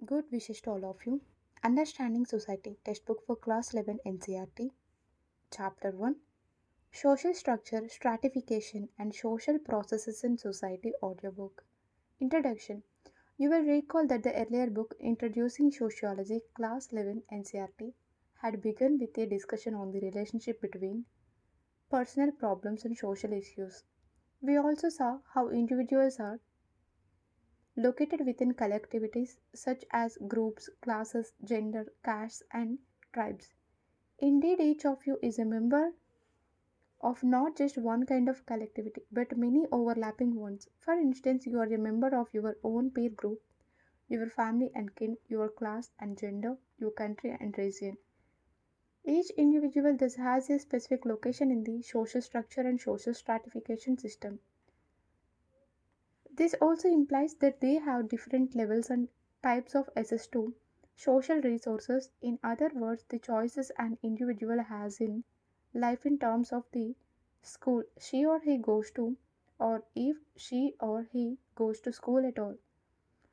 Good wishes to all of you. Understanding Society Textbook for Class 11 NCRT. Chapter 1 Social Structure, Stratification, and Social Processes in Society audiobook. Introduction. You will recall that the earlier book, Introducing Sociology, Class 11 NCRT, had begun with a discussion on the relationship between personal problems and social issues. We also saw how individuals are located within collectivities such as groups, classes, gender, castes, and tribes. Indeed, each of you is a member of not just one kind of collectivity, but many overlapping ones. For instance, you are a member of your own peer group, your family and kin, your class and gender, your country and region. Each individual thus has a specific location in the social structure and social stratification system. This also implies that they have different levels and types of access to social resources. In other words, the choices an individual has in life in terms of the school she or he goes to, or if she or he goes to school at all,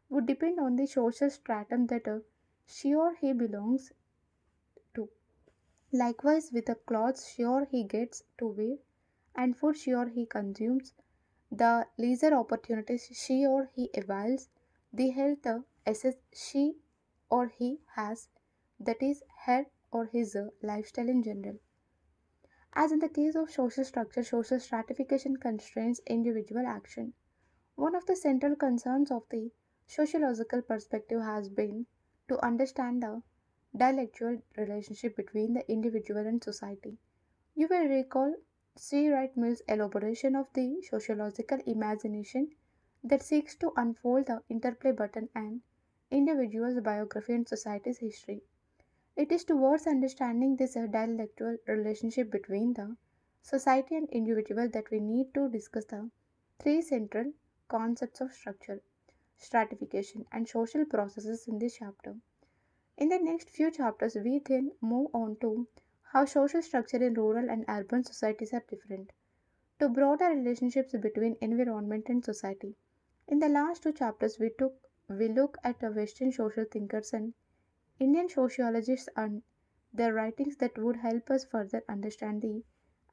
would depend on the social stratum that she or he belongs to. Likewise, with the clothes she or he gets to wear and food she or he consumes, the leisure opportunities she or he avails, the health assets she or he has, that is, her or his lifestyle in general. As in the case of social structure, social stratification constrains individual action. One of the central concerns of the sociological perspective has been to understand the dialectual relationship between the individual and society. You will recall C. Wright Mill's elaboration of the sociological imagination that seeks to unfold the interplay between an individual's biography and society's history. It is towards understanding this dialectual relationship between the society and individual that we need to discuss the three central concepts of structure, stratification, and social processes in this chapter. In the next few chapters, we then move on to how social structure in rural and urban societies are different, to broader relationships between environment and society. In the last two chapters, we look at the Western social thinkers and Indian sociologists and their writings that would help us further understand the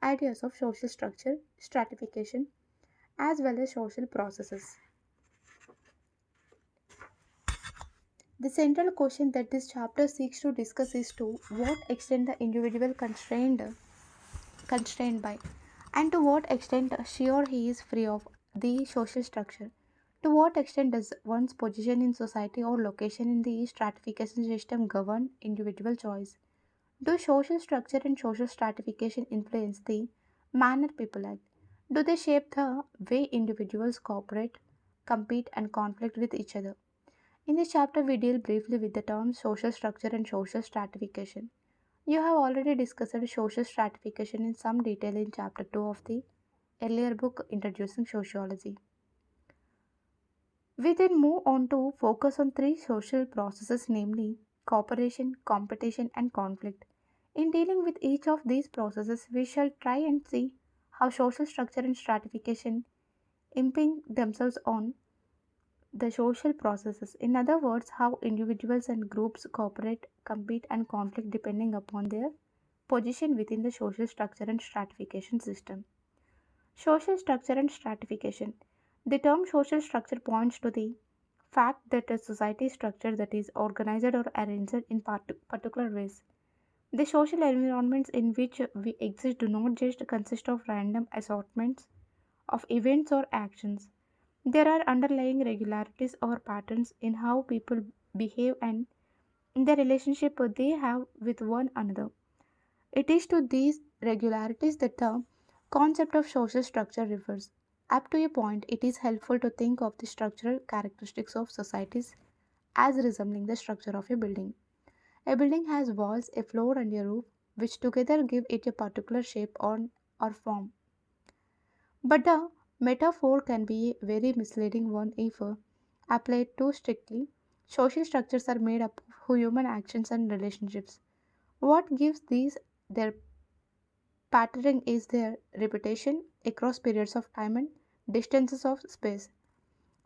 ideas of social structure, stratification, as well as social processes. The central question that this chapter seeks to discuss is to what extent the individual constrained by, and to what extent she or he is free of the social structure. To what extent does one's position in society or location in the stratification system govern individual choice? Do social structure and social stratification influence the manner people act? Do they shape the way individuals cooperate, compete, and conflict with each other? In this chapter, we deal briefly with the terms social structure and social stratification. You have already discussed social stratification in some detail in chapter 2 of the earlier book Introducing Sociology. We then move on to focus on three social processes, namely cooperation, competition, and conflict. In dealing with each of these processes, we shall try and see how social structure and stratification impinge themselves on the social processes. In other words, how individuals and groups cooperate, compete, and conflict depending upon their position within the social structure and stratification system. Social structure and stratification. The term social structure points to the fact that a society structure that is organized or arranged in particular ways. The social environments in which we exist do not just consist of random assortments of events or actions. There are underlying regularities or patterns in how people behave and in the relationship they have with one another. It is to these regularities that the concept of social structure refers. Up to a point, it is helpful to think of the structural characteristics of societies as resembling the structure of a building. A building has walls, a floor, and a roof, which together give it a particular shape or form. But the metaphor can be a very misleading one if applied too strictly. Social structures are made up of human actions and relationships. What gives these their patterning is their repetition across periods of time and distances of space.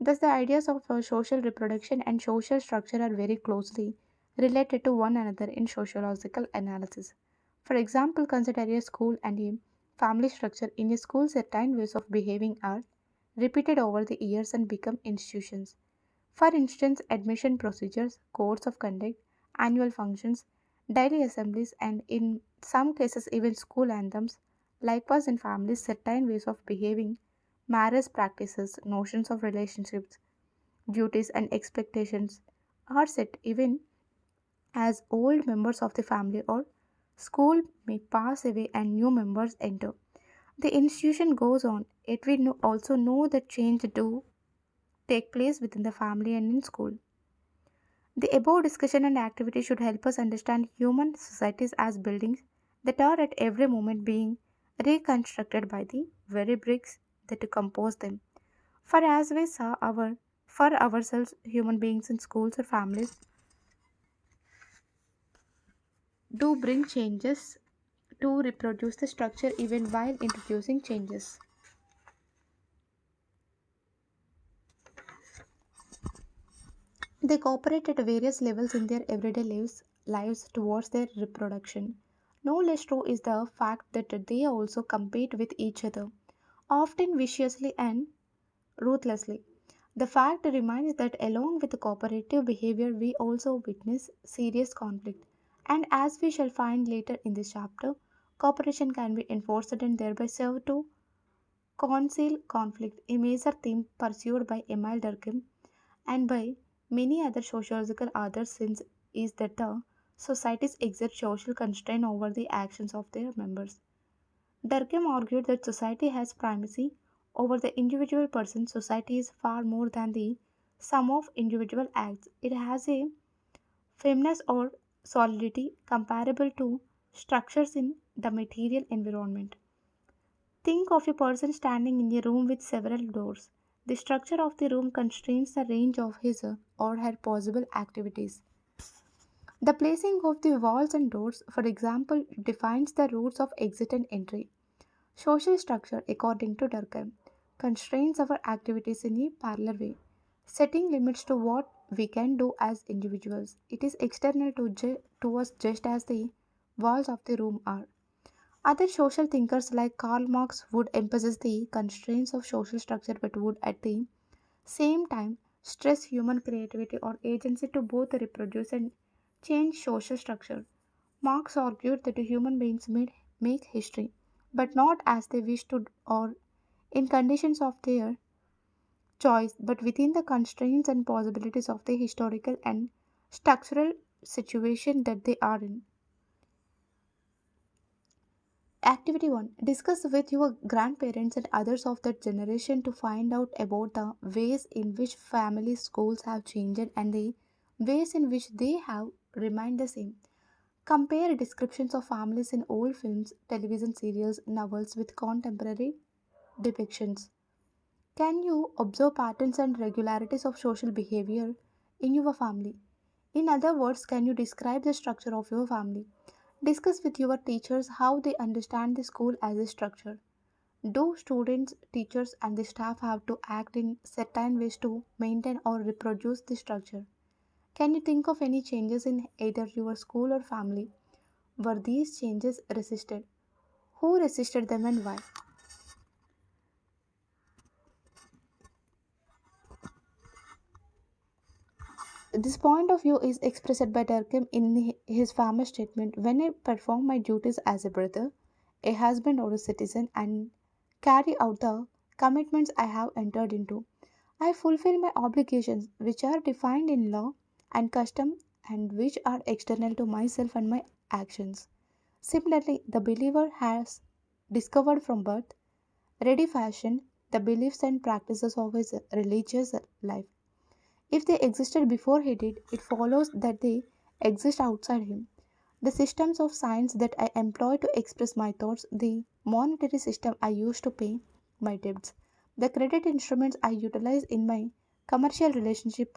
Thus, the ideas of social reproduction and social structure are very closely related to one another in sociological analysis. For example, consider a school and a family structure. In a school, certain ways of behaving are repeated over the years and become institutions. For instance, admission procedures, codes of conduct, annual functions, daily assemblies, and in some cases, even school anthems. Likewise, in families, certain ways of behaving, marriage practices, notions of relationships, duties, and expectations are set even as old members of the family or school may pass away and new members enter. The institution goes on, yet we also know that change do take place within the family and in school. The above discussion and activity should help us understand human societies as buildings that are at every moment being reconstructed by the very bricks that compose them. For as we saw for ourselves, human beings in schools or families do bring changes to reproduce the structure even while introducing changes. They cooperate at various levels in their everyday lives towards their reproduction. No less true is the fact that they also compete with each other, often viciously and ruthlessly. The fact remains that along with the cooperative behavior, we also witness serious conflict. And as we shall find later in this chapter, cooperation can be enforced and thereby serve to conceal conflict, a major theme pursued by Emile Durkheim and by many other sociological authors since is that the societies exert social constraint over the actions of their members. Durkheim argued that society has primacy over the individual person. Society is far more than the sum of individual acts. It has a firmness or solidity comparable to structures in the material environment. Think of a person standing in a room with several doors. The structure of the room constrains the range of his or her possible activities. The placing of the walls and doors, for example, defines the routes of exit and entry. Social structure, according to Durkheim, constrains our activities in a parallel way, setting limits to what we can do as individuals. It is external to us just as the walls of the room are. Other social thinkers like Karl Marx would emphasize the constraints of social structure but would at the same time stress human creativity or agency to both reproduce and change social structure. Marx argued that human beings make history, but not as they wish to or in conditions of their choice, but within the constraints and possibilities of the historical and structural situation that they are in. Activity 1. Discuss with your grandparents and others of that generation to find out about the ways in which family schools have changed and the ways in which they have remained the same. Compare descriptions of families in old films, television serials, novels with contemporary depictions. Can you observe patterns and regularities of social behavior in your family? In other words, can you describe the structure of your family? Discuss with your teachers how they understand the school as a structure. Do students, teachers, and the staff have to act in certain ways to maintain or reproduce the structure? Can you think of any changes in either your school or family? Were these changes resisted? Who resisted them and why? This point of view is expressed by Durkheim in his famous statement: when I perform my duties as a brother, a husband, or a citizen, and carry out the commitments I have entered into, I fulfill my obligations, which are defined in law and custom and which are external to myself and my actions. Similarly, the believer has discovered from birth, ready fashion, the beliefs and practices of his religious life. If they existed before he did, it follows that they exist outside him. The systems of science that I employ to express my thoughts, the monetary system I use to pay my debts, the credit instruments I utilize in my commercial relationship,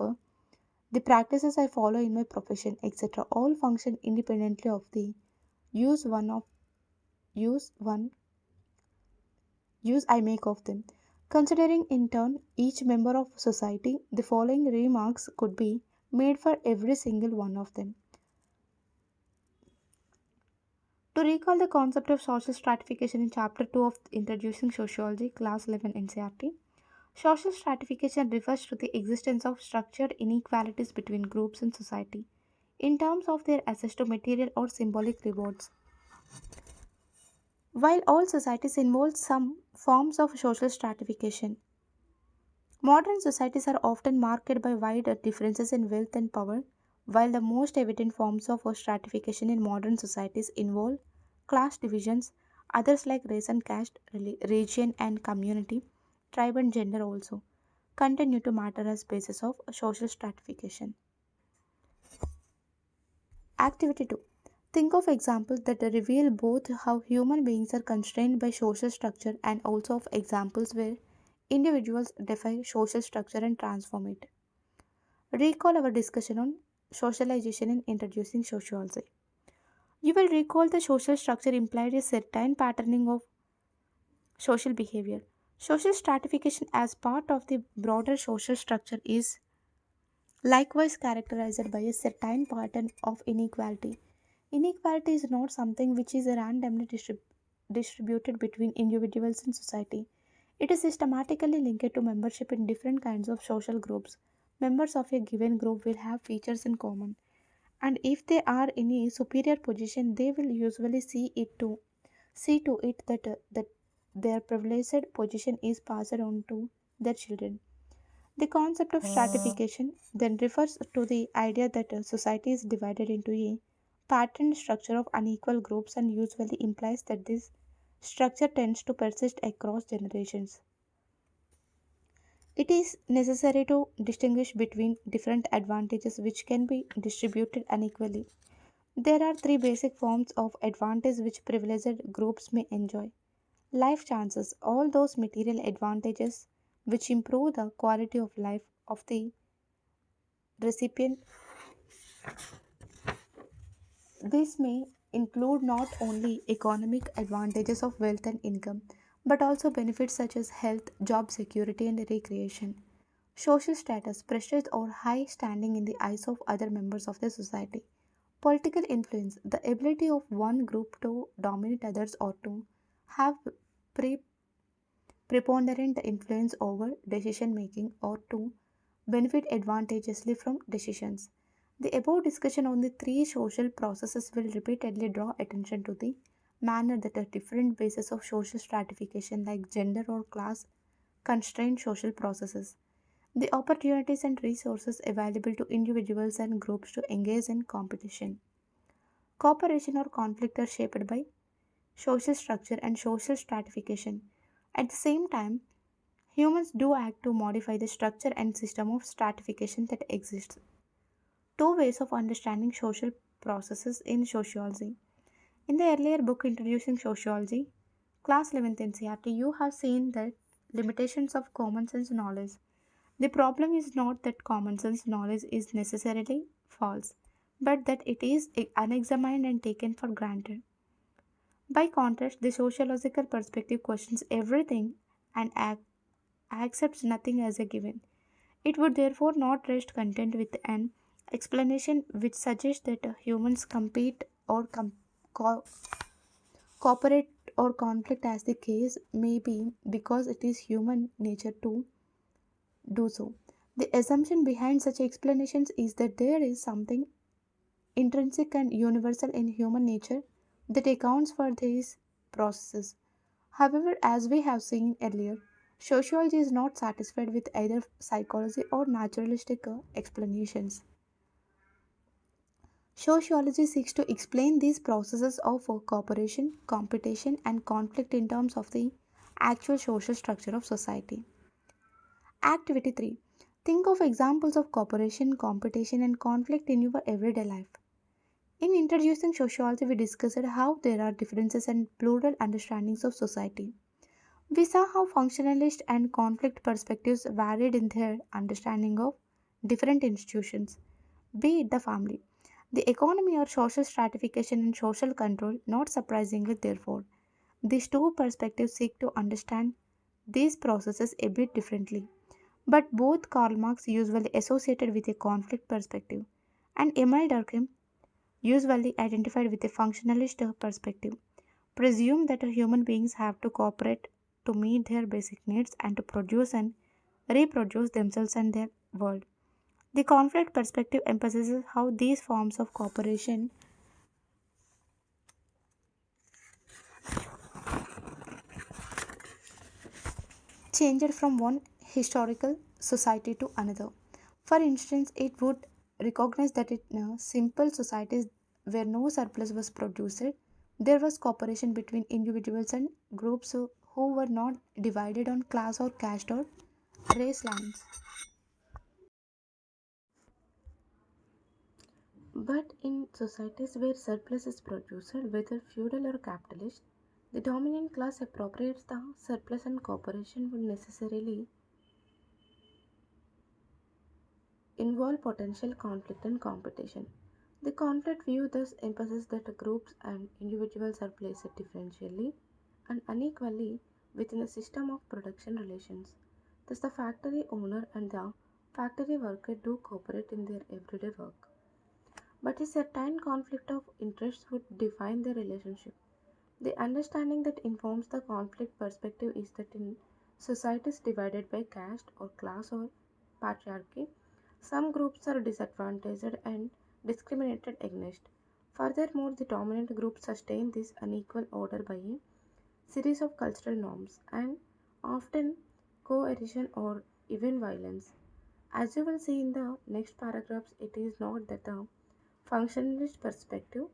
the practices I follow in my profession, etc., all function independently of the use one of use one use I make of them. Considering in turn each member of society, the following remarks could be made for every single one of them. To recall the concept of social stratification in Chapter 2 of Introducing Sociology, Class 11 NCRT, social stratification refers to the existence of structured inequalities between groups in society in terms of their access to material or symbolic rewards. While all societies involve some forms of social stratification, modern societies are often marked by wide differences in wealth and power, while the most evident forms of stratification in modern societies involve class divisions, others like race and caste, region and community, tribe and gender also continue to matter as basis of social stratification. Activity 2. Think of examples that reveal both how human beings are constrained by social structure and also of examples where individuals defy social structure and transform it. Recall our discussion on socialization in introducing sociology. You will recall the social structure implied a certain patterning of social behavior. Social stratification as part of the broader social structure is likewise characterized by a certain pattern of inequality. Inequality is not something which is randomly distributed between individuals in society. It is systematically linked to membership in different kinds of social groups. Members of a given group will have features in common, and if they are in a superior position, they will usually see to it that their privileged position is passed on to their children. The concept of stratification then refers to the idea that a society is divided into a patterned structure of unequal groups and usually implies that this structure tends to persist across generations. It is necessary to distinguish between different advantages which can be distributed unequally. There are three basic forms of advantage which privileged groups may enjoy. Life chances, all those material advantages which improve the quality of life of the recipient. This may include not only economic advantages of wealth and income, but also benefits such as health, job security, and recreation. Social status, prestige, or high standing in the eyes of other members of the society. Political influence, the ability of one group to dominate others or to have pre- preponderant influence over decision making or to benefit advantageously from decisions. The above discussion on the three social processes will repeatedly draw attention to the manner that a different basis of social stratification like gender or class constrain social processes. The opportunities and resources available to individuals and groups to engage in competition. Cooperation or conflict are shaped by social structure and social stratification. At the same time, humans do act to modify the structure and system of stratification that exists. Two ways of understanding social processes in sociology. In the earlier book introducing sociology, class 11th NCRT, you have seen that limitations of common sense knowledge. The problem is not that common sense knowledge is necessarily false, but that it is unexamined and taken for granted. By contrast, the sociological perspective questions everything and accepts nothing as a given. It would therefore not rest content with an explanation which suggests that humans compete or co- cooperate or conflict as the case may be because it is human nature to do so. The assumption behind such explanations is that there is something intrinsic and universal in human nature that accounts for these processes. However, as we have seen earlier, sociology is not satisfied with either psychology or naturalistic explanations. Sociology seeks to explain these processes of cooperation, competition, and conflict in terms of the actual social structure of society. Activity 3. Think of examples of cooperation, competition, and conflict in your everyday life. In introducing sociology, we discussed how there are differences and plural understandings of society. We saw how functionalist and conflict perspectives varied in their understanding of different institutions, be it the family, the economy, or social stratification and social control. Not surprisingly, therefore, these two perspectives seek to understand these processes a bit differently, but both Karl Marx usually associated with a conflict perspective, and Emile Durkheim usually identified with a functionalist perspective. Presume that human beings have to cooperate to meet their basic needs and to produce and reproduce themselves and their world. The conflict perspective emphasizes how these forms of cooperation changed from one historical society to another. For instance, it would recognize that in simple societies where no surplus was produced, there was cooperation between individuals and groups who were not divided on class or caste or race lines. But in societies where surplus is produced, whether feudal or capitalist, the dominant class appropriates the surplus and cooperation would necessarily involve potential conflict and competition. The conflict view thus emphasizes that groups and individuals are placed differentially and unequally within a system of production relations. Thus, the factory owner and the factory worker do cooperate in their everyday work. But a certain conflict of interest would define the relationship. The understanding that informs the conflict perspective is that in societies divided by caste or class or patriarchy, some groups are disadvantaged and discriminated against. Furthermore, the dominant group sustain this unequal order by a series of cultural norms and often coercion or even violence. As you will see in the next paragraphs, it is not that the functionalist perspective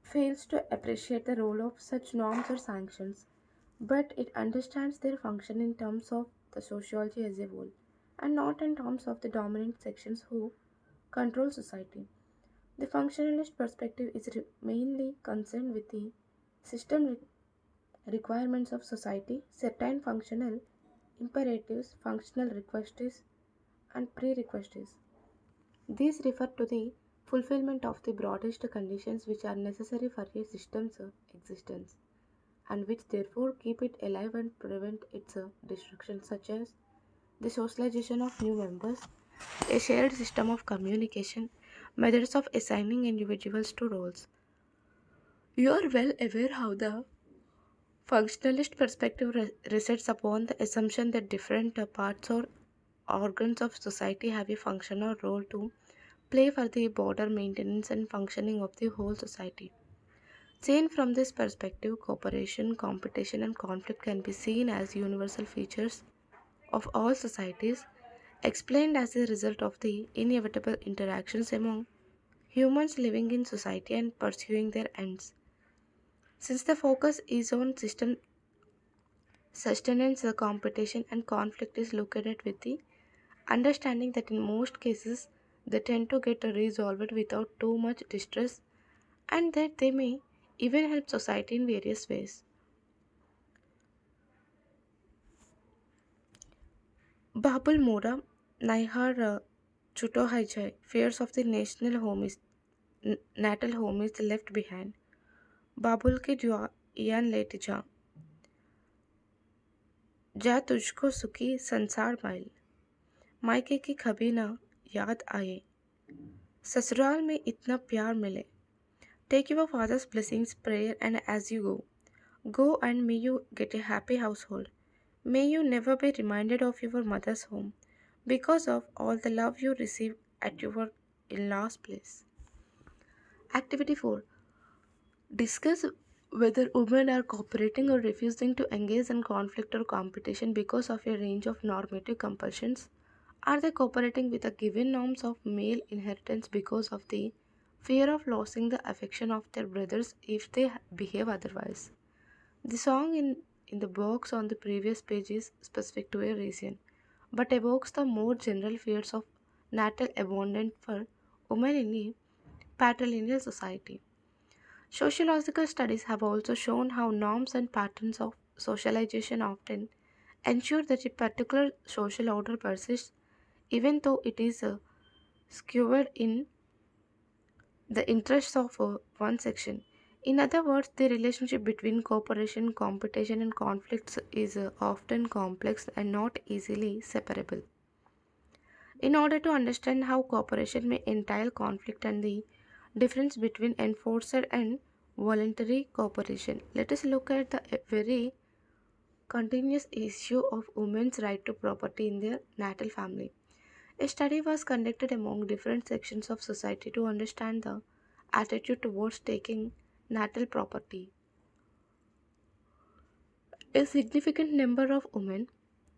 fails to appreciate the role of such norms or sanctions, but it understands their function in terms of the sociology as a whole and not in terms of the dominant sections who control society. The functionalist perspective is mainly concerned with the system requirements of society, certain functional imperatives, functional requests, and prerequisites. These refer to the fulfillment of the broadest conditions which are necessary for a system's existence and which therefore keep it alive and prevent its destruction, such as the socialization of new members, a shared system of communication, methods of assigning individuals to roles. You are well aware how the functionalist perspective rests upon the assumption that different parts or organs of society have a function or role to play for the broader maintenance and functioning of the whole society. Seen from this perspective, cooperation, competition, and conflict can be seen as universal features of all societies, explained as a result of the inevitable interactions among humans living in society and pursuing their ends. Since the focus is on system sustenance, the competition and conflict is looked at with the understanding that in most cases they tend to get resolved without too much distress and that they may even help society in various ways. Babul Mora, Naihar Chuto Haijai, fears of the natal home is left behind. बाबुल के जुआन late जा तुझको सुखी संसार mile मायके की कभी ना याद आए ससुराल में इतना प्यार मिले take your father's blessings prayer and as you go and may you get a happy household. May you never be reminded of your mother's home because of all the love you receive at your in law's place. Activity 4. Discuss whether women are cooperating or refusing to engage in conflict or competition because of a range of normative compulsions. Are they cooperating with the given norms of male inheritance because of the fear of losing the affection of their brothers if they behave otherwise? The song in the box on the previous page is specific to a region, but evokes the more general fears of natal abandonment for women in a patrilineal society. Sociological studies have also shown how norms and patterns of socialization often ensure that a particular social order persists even though it is skewed in the interests of one section. In other words, the relationship between cooperation, competition, and conflicts is often complex and not easily separable. In order to understand how cooperation may entail conflict and the difference between enforced and voluntary cooperation, let us look at the very continuous issue of women's right to property in their natal family. A study was conducted among different sections of society to understand the attitude towards taking natal property. A significant number of women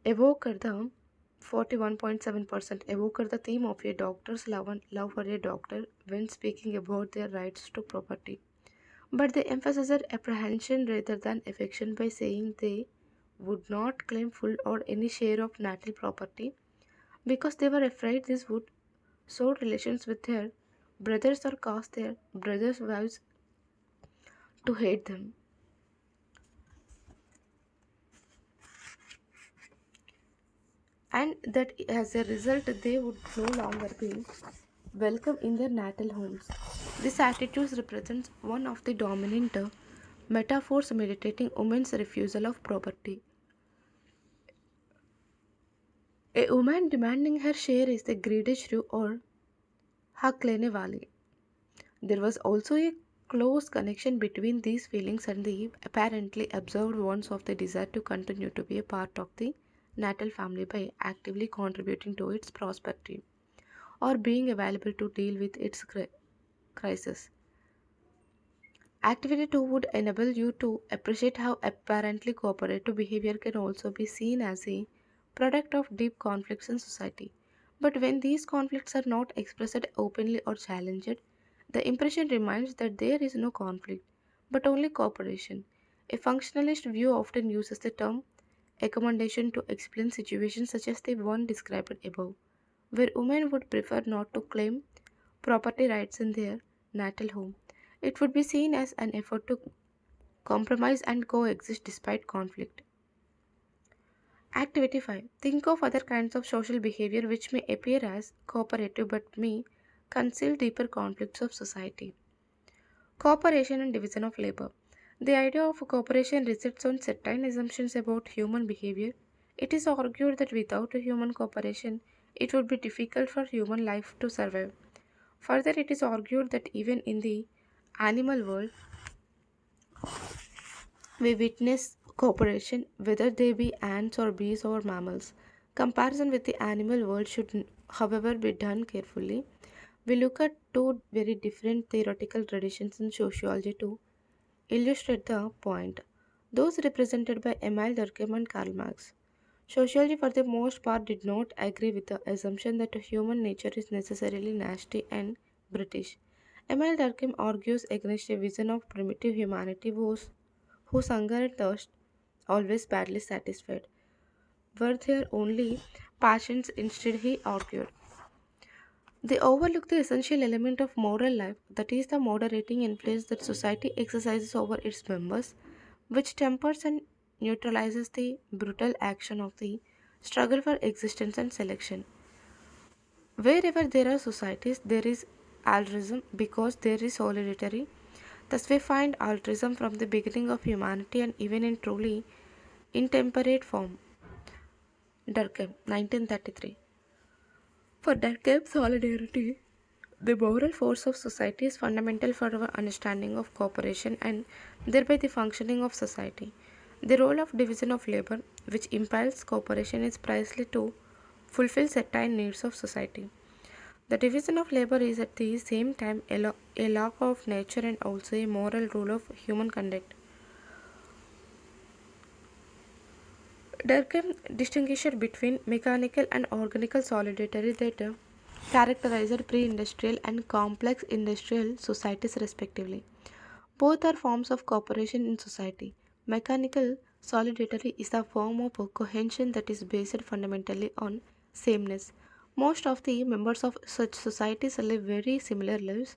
evoked the 41.7% evoked the theme of a doctor's love for a doctor when speaking about their rights to property. But they emphasized apprehension rather than affection by saying they would not claim full or any share of natal property because they were afraid this would sour relations with their brothers or cause their brothers' wives to hate them, and that as a result they would no longer be welcome in their natal homes. This attitude represents one of the dominant metaphors meditating women's refusal of property. A woman demanding her share is the greedy shrew or hak lene wali. There was also a close connection between these feelings and the apparently observed ones of the desire to continue to be a part of the natal family by actively contributing to its prosperity or being available to deal with its crisis. Activity 2 would enable you to appreciate how apparently cooperative behavior can also be seen as a product of deep conflicts in society. But when these conflicts are not expressed openly or challenged, the impression remains that there is no conflict, but only cooperation. A functionalist view often uses the term accommodation to explain situations such as the one described above, where women would prefer not to claim property rights in their natal home. It would be seen as an effort to compromise and coexist despite conflict. Activity 5. Think of other kinds of social behavior which may appear as cooperative but may conceal deeper conflicts of society. Cooperation and division of labor. The idea of cooperation rests on certain assumptions about human behavior. It is argued that without human cooperation, it would be difficult for human life to survive. Further, it is argued that even in the animal world, we witness cooperation, whether they be ants or bees or mammals. Comparison with the animal world should, however, be done carefully. We look at two very different theoretical traditions in sociology to illustrate the point. Those represented by Emile Durkheim and Karl Marx. Sociology, for the most part, did not agree with the assumption that human nature is necessarily nasty and British. Emile Durkheim argues against a vision of primitive humanity whose hunger and thirst, always badly satisfied, were their only passions. Instead, he argued, they overlook the essential element of moral life, that is, the moderating influence that society exercises over its members, which tempers and neutralizes the brutal action of the struggle for existence and selection. Wherever there are societies, there is altruism because there is solidarity. Thus, we find altruism from the beginning of humanity and even in truly intemperate form. Durkheim, 1933. For Durkheim, solidarity, the moral force of society, is fundamental for our understanding of cooperation and thereby the functioning of society. The role of division of labor, which impels cooperation, is precisely to fulfill certain needs of society. The division of labor is at the same time a law of nature and also a moral rule of human conduct. Durkheim distinguished between mechanical and organic solidarity that characterized pre-industrial and complex industrial societies respectively. Both are forms of cooperation in society. Mechanical solidarity is a form of cohesion that is based fundamentally on sameness. Most of the members of such societies live very similar lives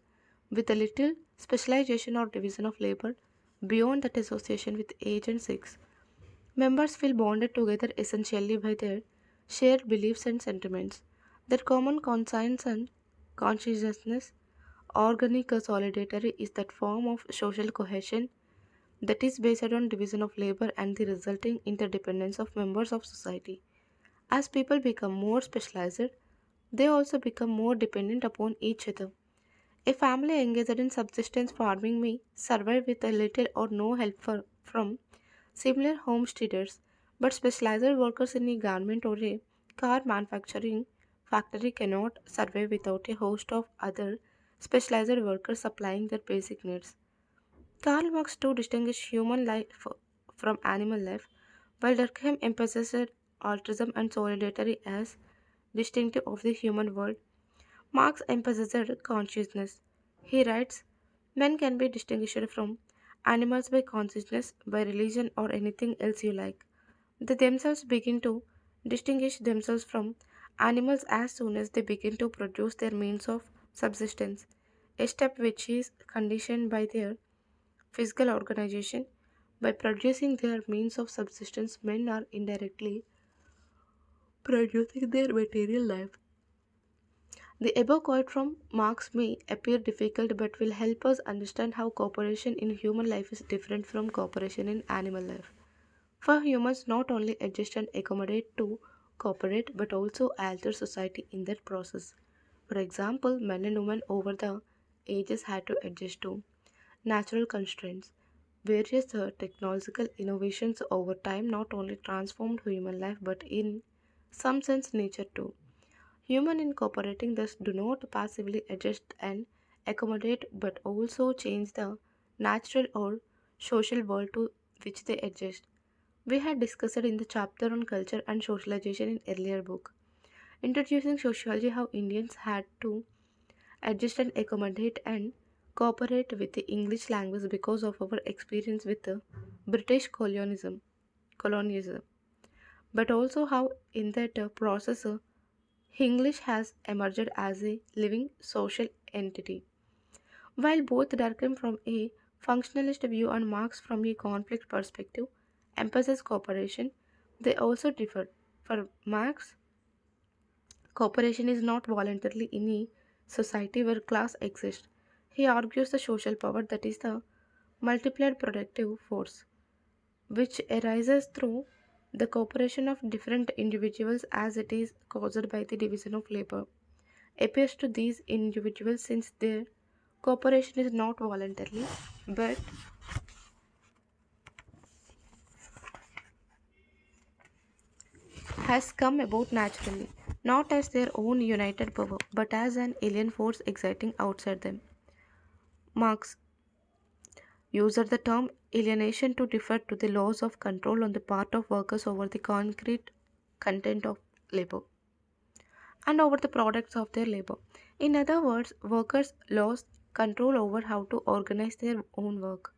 with a little specialization or division of labor beyond that association with age and sex. Members feel bonded together essentially by their shared beliefs and sentiments. Their common conscience and consciousness Organic solidarity is that form of social cohesion that is based on division of labor and the resulting interdependence of members of society. As people become more specialized, they also become more dependent upon each other. A family engaged in subsistence farming may survive with a little or no help from similar homesteaders, but specialized workers in a garment or a car manufacturing factory cannot survive without a host of other specialized workers supplying their basic needs. Karl Marx too distinguished human life from animal life, while Durkheim emphasized altruism and solidarity as distinctive of the human world. Marx emphasized consciousness. He writes, men can be distinguished from animals by consciousness, by religion, or anything else you like. They themselves begin to distinguish themselves from animals as soon as they begin to produce their means of subsistence, a step which is conditioned by their physical organization. By producing their means of subsistence, men are indirectly producing their material life. The above quote from Marx may appear difficult but will help us understand how cooperation in human life is different from cooperation in animal life. For humans, not only adjust and accommodate to cooperate but also alter society in that process. For example, men and women over the ages had to adjust to natural constraints. Various technological innovations over time not only transformed human life but in some sense nature too. Human incorporating thus do not passively adjust and accommodate but also change the natural or social world to which they adjust. We had discussed in the chapter on culture and socialization in earlier book. Introducing sociology how Indians had to adjust and accommodate and cooperate with the English language because of our experience with the British colonialism. But also how in that process English has emerged as a living social entity. While both Durkheim from a functionalist view and Marx from a conflict perspective emphasize cooperation, they also differ. For Marx, cooperation is not voluntarily in a society where class exists. He argues the social power that is the multiplied productive force, which arises through the cooperation of different individuals as it is caused by the division of labor appears to these individuals since their cooperation is not voluntarily but has come about naturally, not as their own united power, but as an alien force exciting outside them. Marx used the term alienation to refer to the loss of control on the part of workers over the concrete content of labor and over the products of their labor. In other words, workers lost control over how to organize their own work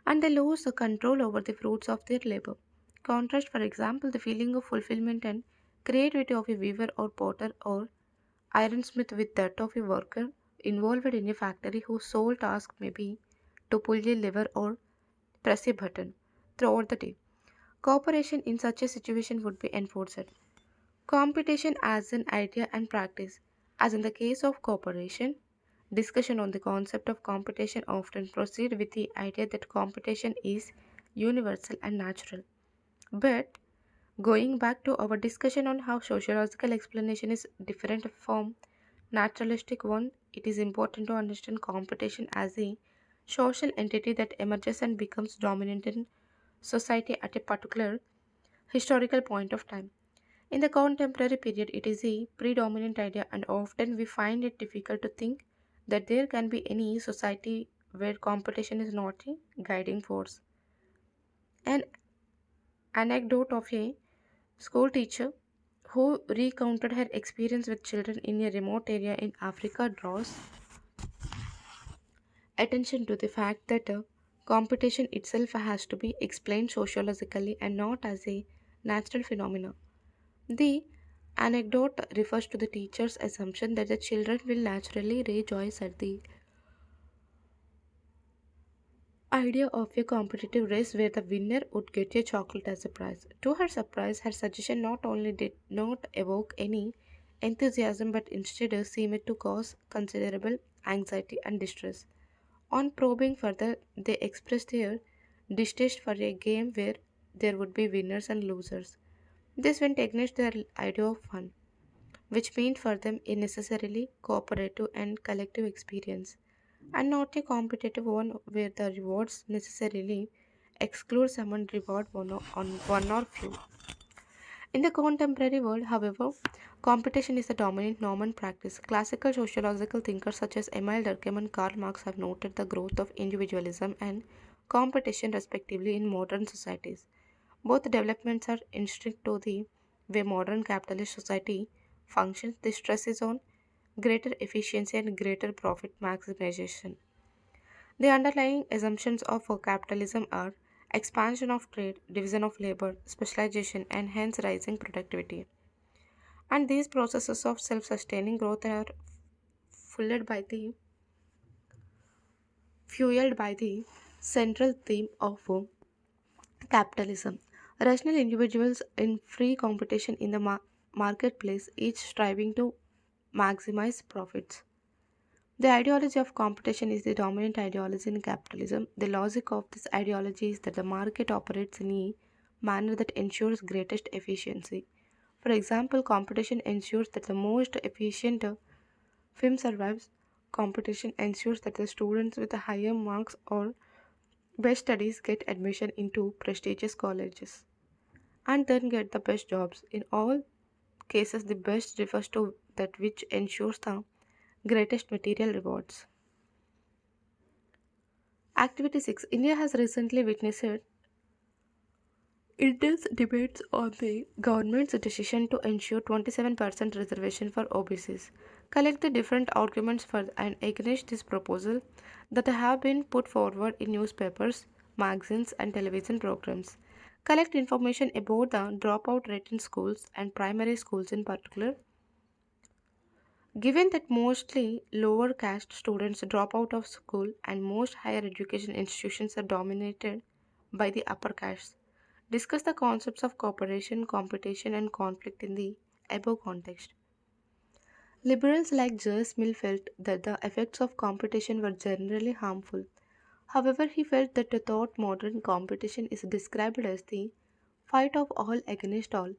and they lose the control over the fruits of their labor. Contrast, for example, the feeling of fulfillment and creativity of a weaver or potter or ironsmith with that of a worker involved in a factory whose sole task may be to pull a lever or press a button throughout the day. Cooperation in such a situation would be enforced. Competition as an idea and practice. As in the case of cooperation, discussion on the concept of competition often proceed with the idea that competition is universal and natural. But going back to our discussion on how sociological explanation is different from naturalistic one, it is important to understand competition as a social entity that emerges and becomes dominant in society at a particular historical point of time. In the contemporary period, it is a predominant idea, and often we find it difficult to think that there can be any society where competition is not a guiding force. An anecdote of a school teacher who recounted her experience with children in a remote area in Africa draws attention to the fact that competition itself has to be explained sociologically and not as a natural phenomenon. The anecdote refers to the teacher's assumption that the children will naturally rejoice at the idea of a competitive race where the winner would get a chocolate as a prize. To her surprise, her suggestion not only did not evoke any enthusiasm but instead seemed to cause considerable anxiety and distress. On probing further, they expressed their distaste for a game where there would be winners and losers. This went against their idea of fun, which meant for them a necessarily cooperative and collective experience, and not a competitive one where the rewards necessarily exclude someone reward on one or few. In the contemporary world, however, competition is the dominant norm and practice. Classical sociological thinkers such as Emile Durkheim and Karl Marx have noted the growth of individualism and competition respectively in modern societies. Both developments are intrinsic to the way modern capitalist society functions. The stress is on greater efficiency and greater profit maximization. The underlying assumptions of capitalism are expansion of trade, division of labor, specialization, and hence rising productivity. And these processes of self sustaining growth are fueled by the fueled by the central theme of capitalism. Rational individuals in free competition in the marketplace, each striving to maximize profits. The ideology of competition is the dominant ideology in capitalism. The logic of this ideology is that the market operates in a manner that ensures greatest efficiency. For example, competition ensures that the most efficient film survives. Competition ensures that the students with the higher marks or best studies get admission into prestigious colleges and then get the best jobs. In all cases, the best refers to that which ensures the greatest material rewards. Activity 6. India has recently witnessed intense debates on the government's decision to ensure 27% reservation for OBCs. Collect the different arguments for and against this proposal that have been put forward in newspapers, magazines, and television programs. Collect information about the dropout rate in schools and primary schools in particular. Given that mostly lower caste students drop out of school and most higher education institutions are dominated by the upper castes, discuss the concepts of cooperation, competition, and conflict in the above context. Liberals like Joyce Mill felt that the effects of competition were generally harmful. However, he felt that the thought modern competition is described as the fight of all against all,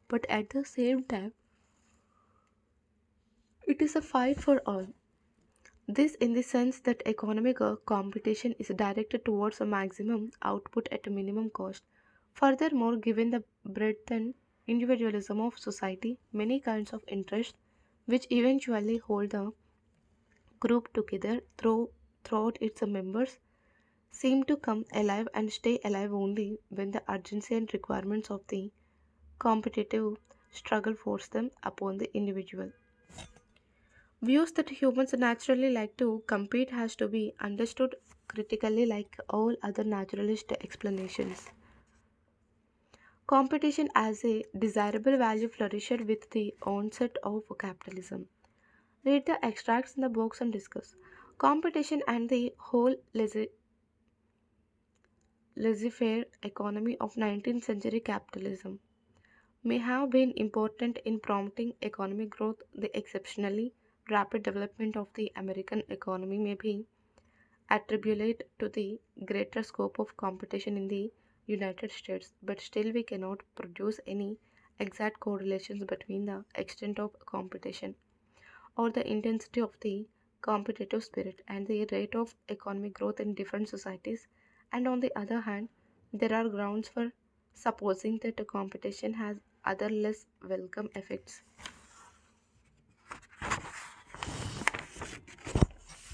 but at the same time, it is a fight for all. This in the sense that economic competition is directed towards a maximum output at a minimum cost. Furthermore, given the breadth and individualism of society, many kinds of interests which eventually hold the group together throughout its members seem to come alive and stay alive only when the urgency and requirements of the competitive struggle force them upon the individual. Views that humans naturally like to compete has to be understood critically like all other naturalist explanations. Competition as a desirable value flourished with the onset of capitalism. Read the extracts in the box and discuss. Competition and the whole laissez-faire economy of 19th century capitalism may have been important in promoting economic growth. The exceptionally rapid development of the American economy may be attributed to the greater scope of competition in the United States, but still we cannot produce any exact correlations between the extent of competition or the intensity of the competitive spirit and the rate of economic growth in different societies. And on the other hand, there are grounds for supposing that the competition has other less welcome effects.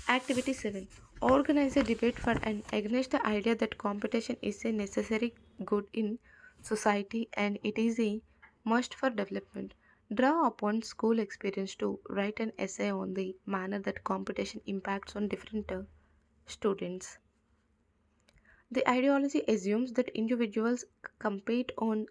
Activity 7. Organize a debate for and against the idea that competition is a necessary good in society and it is a must for development. Draw upon school experience to write an essay on the manner that competition impacts on different students. The ideology assumes that individuals compete on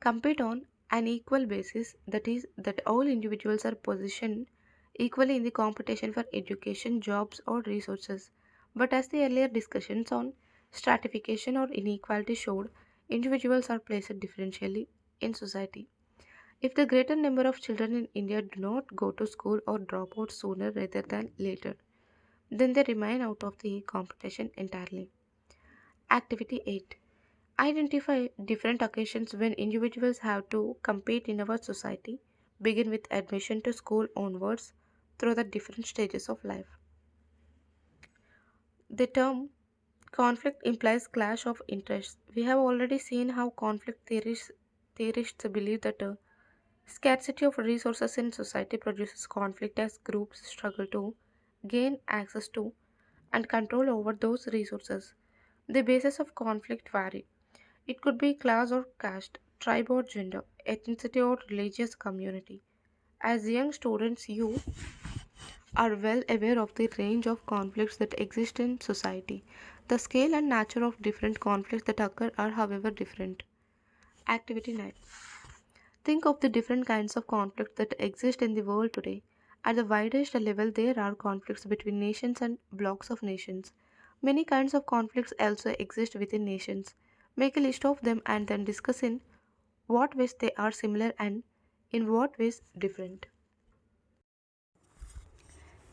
compete on an equal basis, that is, that all individuals are positioned equally in the competition for education, jobs, or resources. But as the earlier discussions on stratification or inequality showed, individuals are placed differentially in society. If the greater number of children in India do not go to school or drop out sooner rather than later, then they remain out of the competition entirely. Activity 8. Identify different occasions when individuals have to compete in our society. Begin with admission to school onwards through the different stages of life. The term conflict implies clash of interests. We have already seen how theorists believe that scarcity of resources in society produces conflict as groups struggle to gain access to and control over those resources. The basis of conflict vary. It could be class or caste, tribe or gender, ethnicity or religious community. As young students, you are well aware of the range of conflicts that exist in society. The scale and nature of different conflicts that occur are, however, different. Activity 9. Think of the different kinds of conflicts that exist in the world today. At the widest level, there are conflicts between nations and blocks of nations. Many kinds of conflicts also exist within nations. Make a list of them and then discuss in what ways they are similar and in what ways different.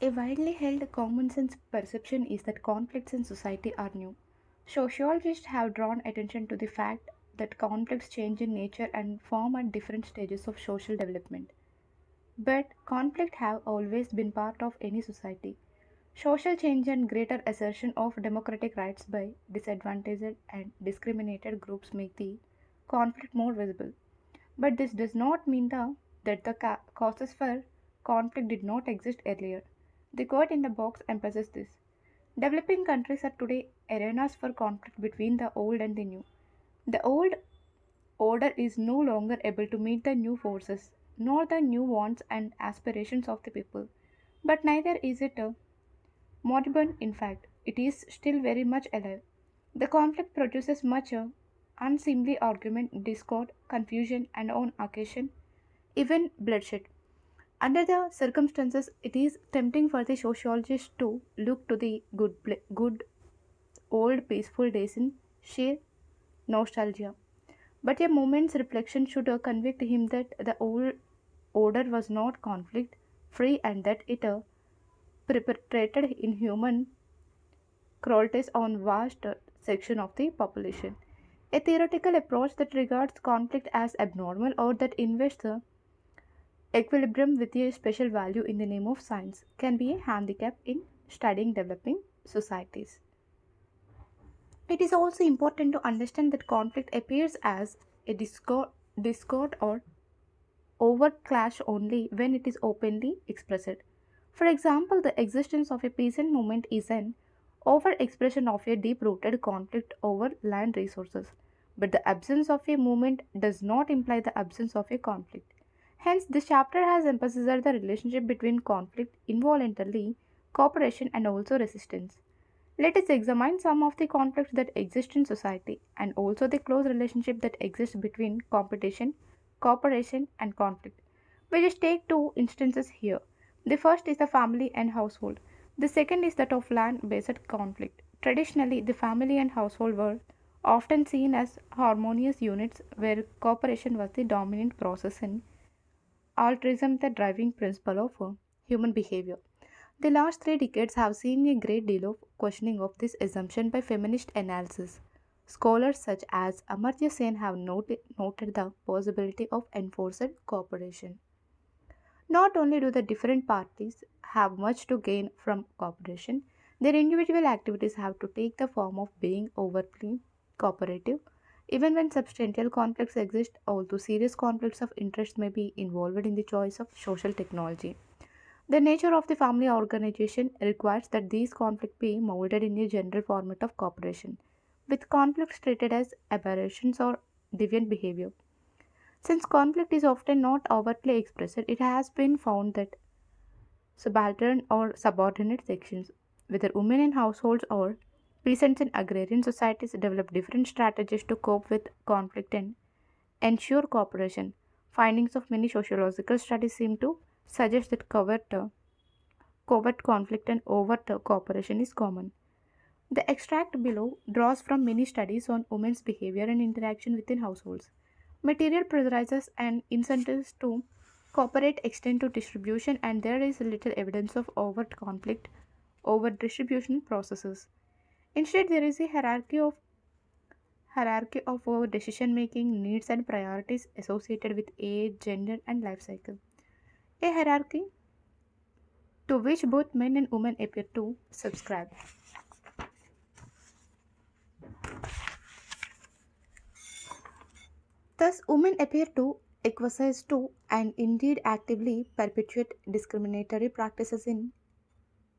A widely held common sense perception is that conflicts in society are new. Sociologists have drawn attention to the fact that conflicts change in nature and form at different stages of social development. But conflict have always been part of any society. Social change and greater assertion of democratic rights by disadvantaged and discriminated groups make the conflict more visible. But this does not mean that the causes for conflict did not exist earlier. The quote in the box emphasizes this. Developing countries are today arenas for conflict between the old and the new. The old order is no longer able to meet the new forces, nor the new wants and aspirations of the people. But neither is it moribund, in fact, it is still very much alive. The conflict produces much unseemly argument, discord, confusion, and on occasion, even bloodshed. Under the circumstances, it is tempting for the sociologist to look to the good old peaceful days in sheer nostalgia. But a moment's reflection should convict him that the old order was not conflict free and that it perpetrated inhuman cruelties on vast section of the population. A theoretical approach that regards conflict as abnormal or that invests equilibrium with a special value in the name of science can be a handicap in studying developing societies. It is also important to understand that conflict appears as a discord or overt clash only when it is openly expressed. For example, the existence of a peasant movement is an overexpression of a deep rooted conflict over land resources. But the absence of a movement does not imply the absence of a conflict. Hence, this chapter has emphasized the relationship between conflict, involuntarily, cooperation, and also resistance. Let us examine some of the conflicts that exist in society and also the close relationship that exists between competition, cooperation, and conflict. We just take two instances here. The first is the family and household. The second is that of land based conflict. Traditionally, the family and household were often seen as harmonious units where cooperation was the dominant process in altruism, the driving principle of human behavior. The last 3 decades have seen a great deal of questioning of this assumption by feminist analysis. Scholars such as Amartya Sen have noted the possibility of enforced cooperation. Not only do the different parties have much to gain from cooperation, their individual activities have to take the form of being overtly cooperative. Even when substantial conflicts exist, although serious conflicts of interest may be involved in the choice of social technology. The nature of the family organization requires that these conflicts be molded in a general format of cooperation, with conflicts treated as aberrations or deviant behavior. Since conflict is often not overtly expressed, it has been found that subaltern or subordinate sections, whether women in households or peasants in agrarian societies, develop different strategies to cope with conflict and ensure cooperation. Findings of many sociological studies seem to suggest that covert conflict and overt cooperation is common. The extract below draws from many studies on women's behavior and interaction within households. Material prices and incentives to cooperate extend to distribution, and there is little evidence of overt conflict over distribution processes. Instead, there is a hierarchy of our decision making needs and priorities associated with age, gender, and life cycle. A hierarchy to which both men and women appear to subscribe. Thus, women appear to acquiesce to and indeed actively perpetuate discriminatory practices in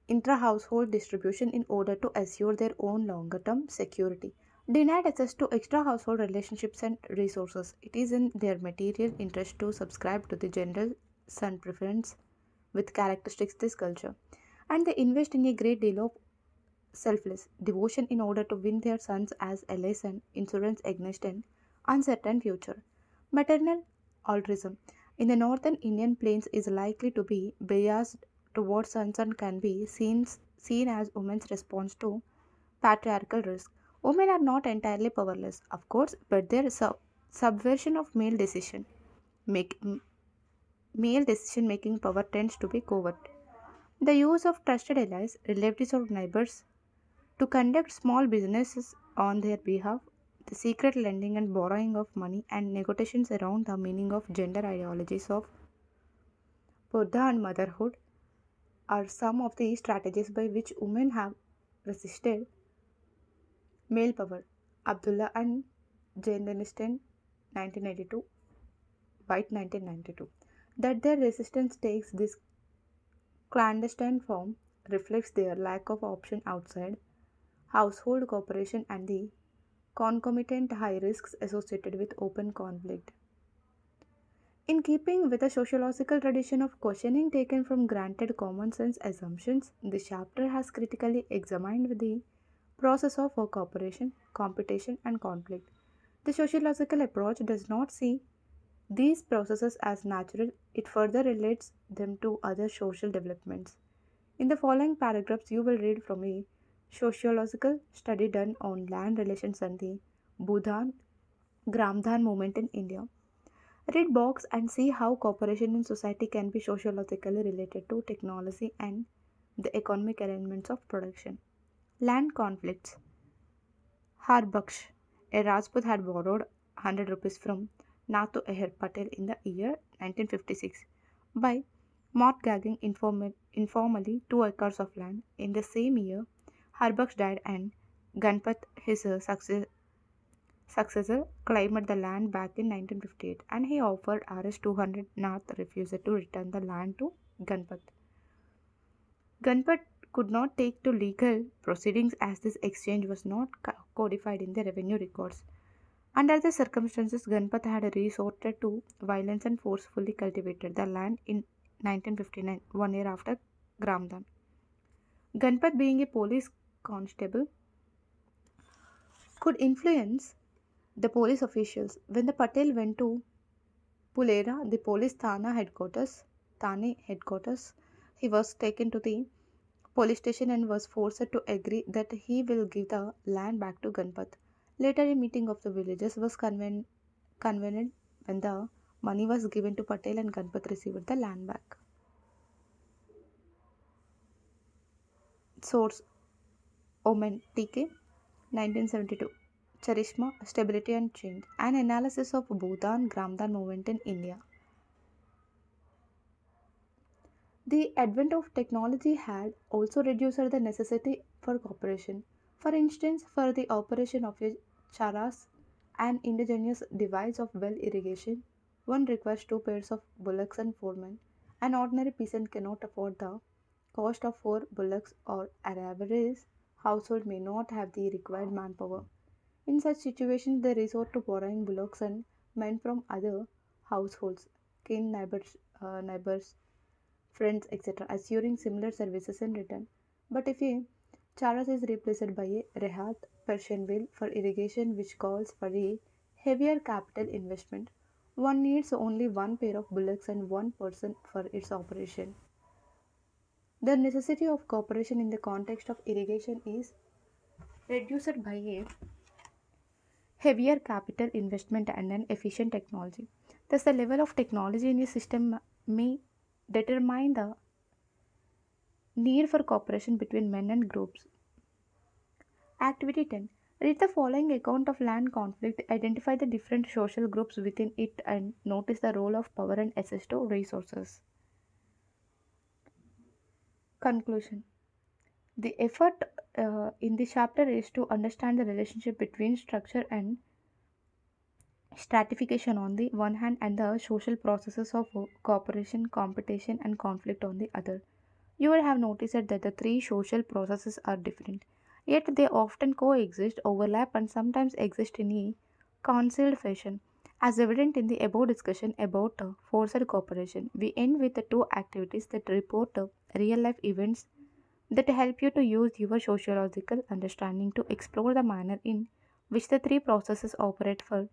intra household distribution in order to assure their own longer term security. Denied access to extra household relationships and resources, it is in their material interest to subscribe to the general son preference with characteristics this culture. And they invest in a great deal of selfless devotion in order to win their sons as allies and insurance against an uncertain future. Maternal altruism in the northern Indian plains is likely to be biased towards sons and can be seen as women's response to patriarchal risk. Women are not entirely powerless, of course, but their subversion of make, male decision making power tends to be covert. The use of trusted allies, relatives, or neighbors to conduct small businesses on their behalf, the secret lending and borrowing of money, and negotiations around the meaning of gender ideologies of Buddha and motherhood are some of the strategies by which women have resisted male power. Abdullah and Jane Denniston, 1982, White, 1992. That their resistance takes this clandestine form reflects their lack of option outside household cooperation and the concomitant high risks associated with open conflict. In keeping with the sociological tradition of questioning taken from granted common sense assumptions, the chapter has critically examined the process of cooperation, competition, and conflict. The sociological approach does not see these processes as natural, it further relates them to other social developments. In the following paragraphs, you will read from a sociological study done on land relations and the Bhutan Gramdhan movement in India. Read box and see how cooperation in society can be sociologically related to technology and the economic elements of production. Land conflicts. Harbaksh, a Rajput had borrowed 100 rupees from Nathu Eher Patel in the year 1956 by mortgaging informally 2 acres of land. In the same year, Harbaksh died and Ganpat, his successor, claimed the land back in 1958 and he offered Rs 200. Nath refused to return the land to Ganpat. Ganpat could not take to legal proceedings as this exchange was not codified in the revenue records. Under the circumstances, Ganpat had resorted to violence and forcefully cultivated the land in 1959, 1 year after Gramdan. Ganpat, being a police constable, could influence the police officials. When the Patel went to Pulera, the police Thane headquarters, he was taken to the police station and was forced to agree that he will give the land back to Ganpat. Later, a meeting of the villagers was convened when the money was given to Patel and Ganpat received the land back. Source Omen TK 1972. Charishma, Stability and Change. An analysis of Bhutan Gramdan movement in India. The advent of technology had also reduced the necessity for cooperation. For instance, for the operation of a charas, an indigenous device of well irrigation, one requires 2 pairs of bullocks and 4 men. An ordinary peasant cannot afford the cost of 4 bullocks, or an average household may not have the required manpower. In such situations, they resort to borrowing bullocks and men from other households, neighbors, friends, etc., assuring similar services in return. But if a charas is replaced by a rehat Persian wheel for irrigation, which calls for a heavier capital investment, one needs only 1 pair of bullocks and one person for its operation. The necessity of cooperation in the context of irrigation is reduced by a heavier capital investment and an efficient technology. Thus, the level of technology in a system may determine the need for cooperation between men and groups. Activity 10. Read the following account of land conflict, identify the different social groups within it, and notice the role of power and access to resources. Conclusion. The effort in this chapter is to understand the relationship between structure and stratification on the one hand and the social processes of cooperation, competition, and conflict on the other. You will have noticed that the three social processes are different, yet they often coexist, overlap, and sometimes exist in a concealed fashion. As evident in the above discussion about forced cooperation, we end with the two activities that report real life events that help you to use your sociological understanding to explore the manner in which the three processes operate for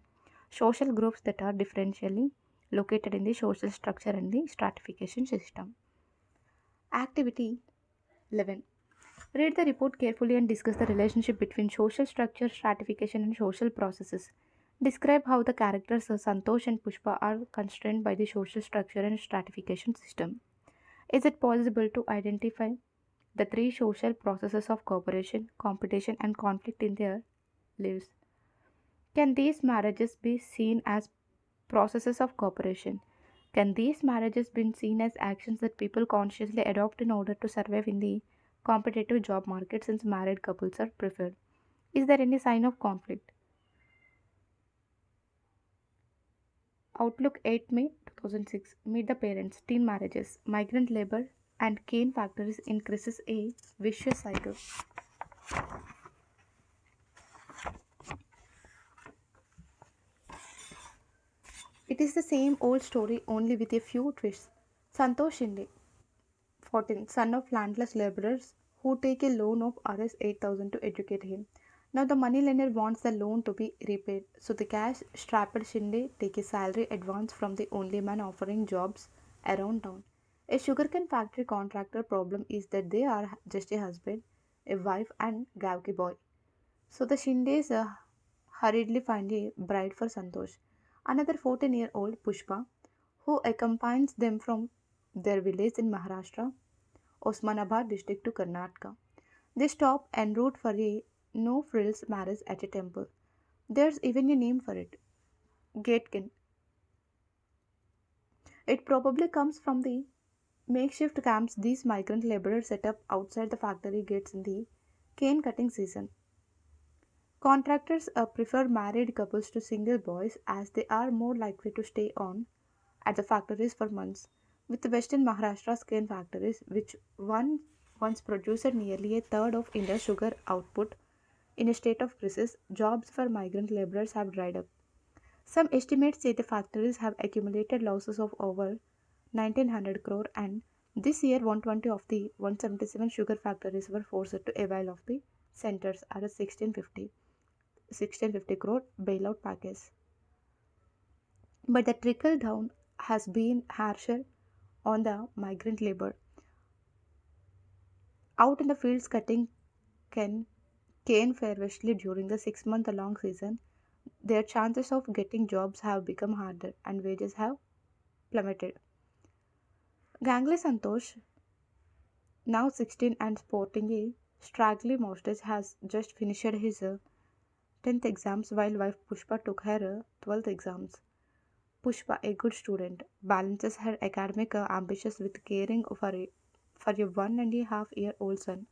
social groups that are differentially located in the social structure and the stratification system. Activity 11. Read the report carefully and discuss the relationship between social structure, stratification, and social processes. Describe how the characters Santosh and Pushpa are constrained by the social structure and stratification system. Is it possible to identify the three social processes of cooperation, competition, and conflict in their lives? Can these marriages be seen as processes of cooperation? Can these marriages be seen as actions that people consciously adopt in order to survive in the competitive job market since married couples are preferred? Is there any sign of conflict? Outlook 8 May 2006. Meet the parents, teen marriages, migrant labor, and cane factories increases a vicious cycle. It is the same old story only with a few twists. Santosh Shinde, 14, son of landless laborers who take a loan of Rs 8,000 to educate him. Now the moneylender wants the loan to be repaid, so the cash strapped Shinde take a salary advance from the only man offering jobs around town. A sugarcane factory contractor problem is that they are just a husband, a wife, and Gavki boy. So the Shindes hurriedly find a bride for Santosh. Another 14-year-old Pushpa, who accompanies them from their village in Maharashtra, Osmanabad district to Karnataka. They stop en route for a no frills marriage at a temple. There's even a name for it, Gatekin. It probably comes from the makeshift camps these migrant laborers set up outside the factory gates in the cane cutting season. Contractors prefer married couples to single boys as they are more likely to stay on at the factories for months. With the Western Maharashtra's cane factories, which once produced nearly a third of India's sugar output in a state of crisis, jobs for migrant laborers have dried up. Some estimates say the factories have accumulated losses of over 1900 crore, and this year 120 of the 177 sugar factories were forced to avail of the centers at a 1650 crore bailout package. But the trickle down has been harsher on the migrant labor. Out in the fields cutting can cane feverishly during the 6 month long season, their chances of getting jobs have become harder and wages have plummeted. Gangle Santosh, now 16 and sporting a straggly mustache, has just finished his 10th exams while wife Pushpa took her 12th exams. Pushpa, a good student, balances her academic ambitions with caring for a 1.5-year-old son.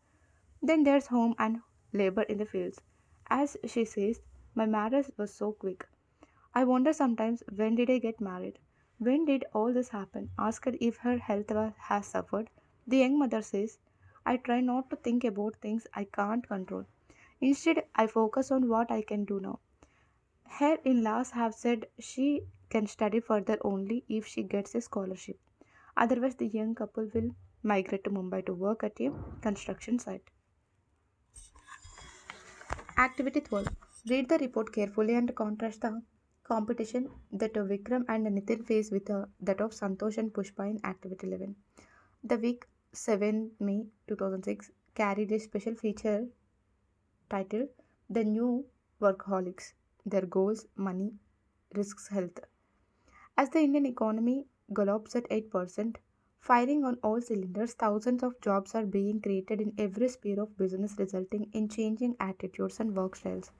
Then there's home and labor in the fields. As she says, my marriage was so quick. I wonder sometimes, when did I get married? When did all this happen? Asked if her health has suffered. The young mother says, I try not to think about things I can't control. Instead, I focus on what I can do now. Her in laws have said she can study further only if she gets a scholarship. Otherwise, the young couple will migrate to Mumbai to work at a construction site. Activity 12. Read the report carefully and contrast the competition that Vikram and Nitin face with that of Santosh and Pushpa in Activity 11. The week 7 May 2006 carried a special feature titled The New Workaholics. their goals, money, risks health. As the Indian economy gallops at 8%, firing on all cylinders, thousands of jobs are being created in every sphere of business, resulting in changing attitudes and work styles.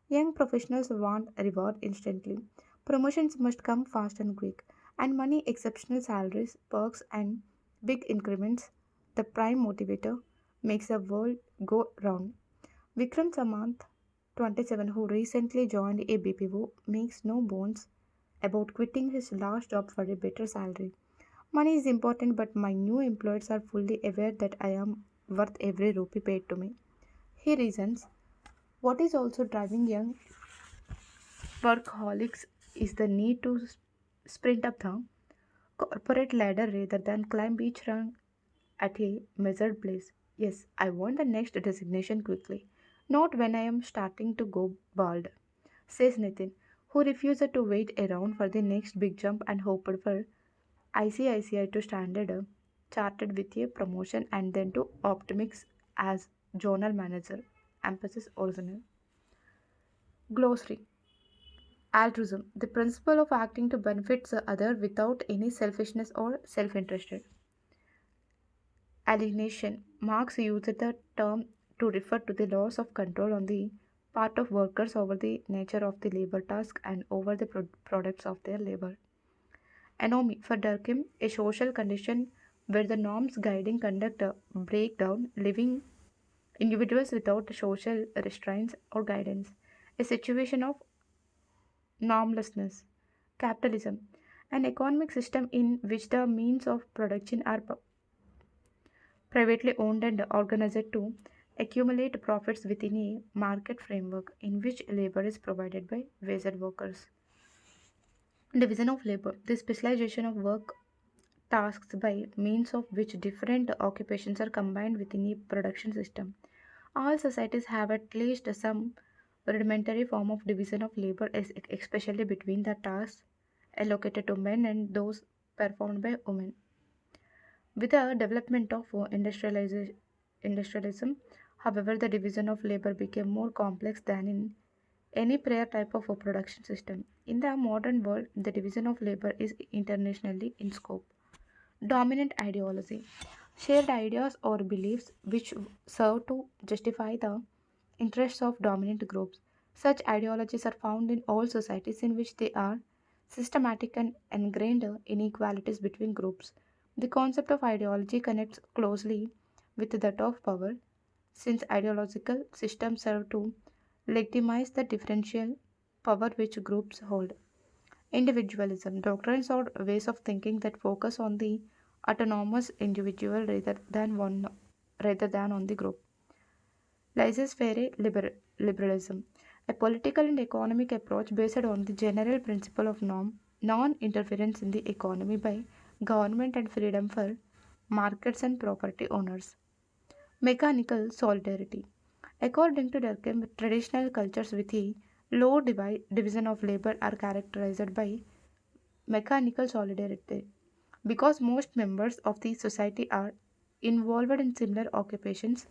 Young professionals want reward instantly. Promotions must come fast and quick, and money, exceptional salaries, perks, and big increments, the prime motivator, makes the world go round. Vikram Samant, 27, who recently joined a BPO, makes no bones about quitting his last job for a better salary. Money is important, but my new employers are fully aware that I am worth every rupee paid to me. He reasons what is also driving young workaholics is the need to sprint up the corporate ladder rather than climb each rung at a measured pace. Yes, I want the next designation quickly, not when I am starting to go bald, says Nitin, who refused to wait around for the next big jump and hoped for ICICI to Standard Chartered with a promotion and then to Optimics as zonal manager. Emphasis original. Glossary. Altruism, the principle of acting to benefit the other without any selfishness or self interest. Alienation. Marx used the term to refer to the loss of control on the part of workers over the nature of the labor task and over the products of their labor. Anomy, for Durkheim, a social condition where the norms guiding conduct break down, leaving individuals without social restraints or guidance. A situation of normlessness. Capitalism, an economic system in which the means of production are privately owned and organized to accumulate profits within a market framework in which labor is provided by waged workers. Division of labor, the specialization of work tasks by means of which different occupations are combined within a production system. All societies have at least some rudimentary form of division of labor, especially between the tasks allocated to men and those performed by women. With the development of industrialism, however, the division of labor became more complex than in any prior type of a production system. In the modern world, the division of labor is internationally in scope. Dominant ideology, shared ideas or beliefs which serve to justify the interests of dominant groups. Such ideologies are found in all societies in which they are systematic and ingrained inequalities between groups. The concept of ideology connects closely with that of power, since ideological systems serve to legitimize the differential power which groups hold. Individualism, doctrines or ways of thinking that focus on the autonomous individual rather than on the group. Laissez-faire liberalism, a political and economic approach based on the general principle of non-interference in the economy by government and freedom for markets and property owners. Mechanical solidarity. According to Durkheim, traditional cultures with a low division of labor are characterized by mechanical solidarity because most members of the society are involved in similar occupations.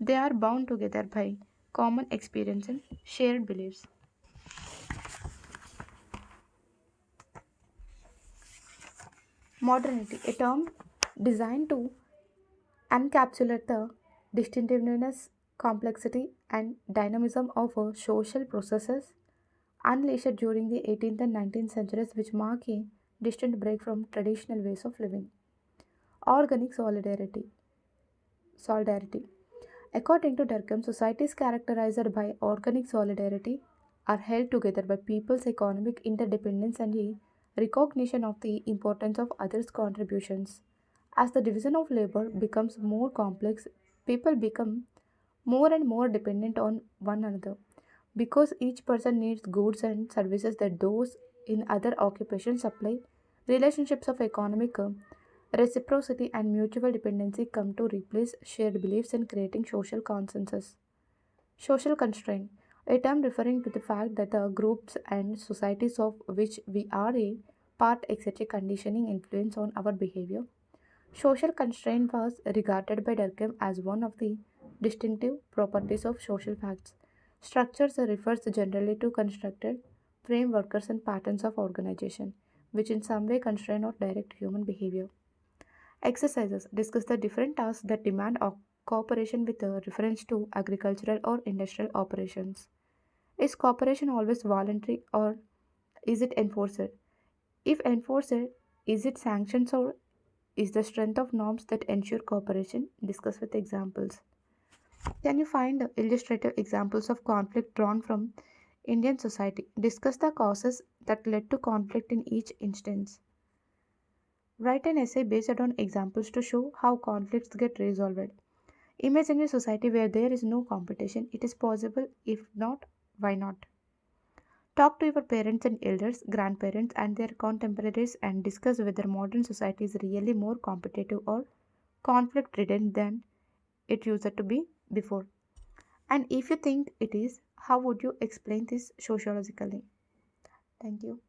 They are bound together by common experience and shared beliefs. Modernity, a term designed to encapsulate the distinctiveness, complexity, and dynamism of social processes unleashed during the 18th and 19th centuries, which mark a distant break from traditional ways of living. Organic solidarity. According to Durkheim, societies characterized by organic solidarity are held together by people's economic interdependence and a recognition of the importance of others' contributions. As the division of labor becomes more complex, people become more and more dependent on one another because each person needs goods and services that those in other occupations supply. Relationships of economic reciprocity and mutual dependency come to replace shared beliefs in creating social consensus. Social constraint, a term referring to the fact that the groups and societies of which we are a part exert a conditioning influence on our behavior. Social constraint was regarded by Durkheim as one of the distinctive properties of social facts. Structures refers generally to constructed frameworks and patterns of organization, which in some way constrain or direct human behavior. Exercises discuss the different tasks that demand cooperation with a reference to agricultural or industrial operations. Is cooperation always voluntary or is it enforced? If enforced, is it sanctions or is the strength of norms that ensure cooperation? Discuss with examples. Can you find illustrative examples of conflict drawn from Indian society? Discuss the causes that led to conflict in each instance. Write an essay based on examples to show how conflicts get resolved. Imagine a society where there is no competition. It is possible. If not, why not? Talk to your parents and elders, grandparents, and their contemporaries and discuss whether modern society is really more competitive or conflict ridden than it used to be before. And if you think it is, how would you explain this sociologically? Thank you.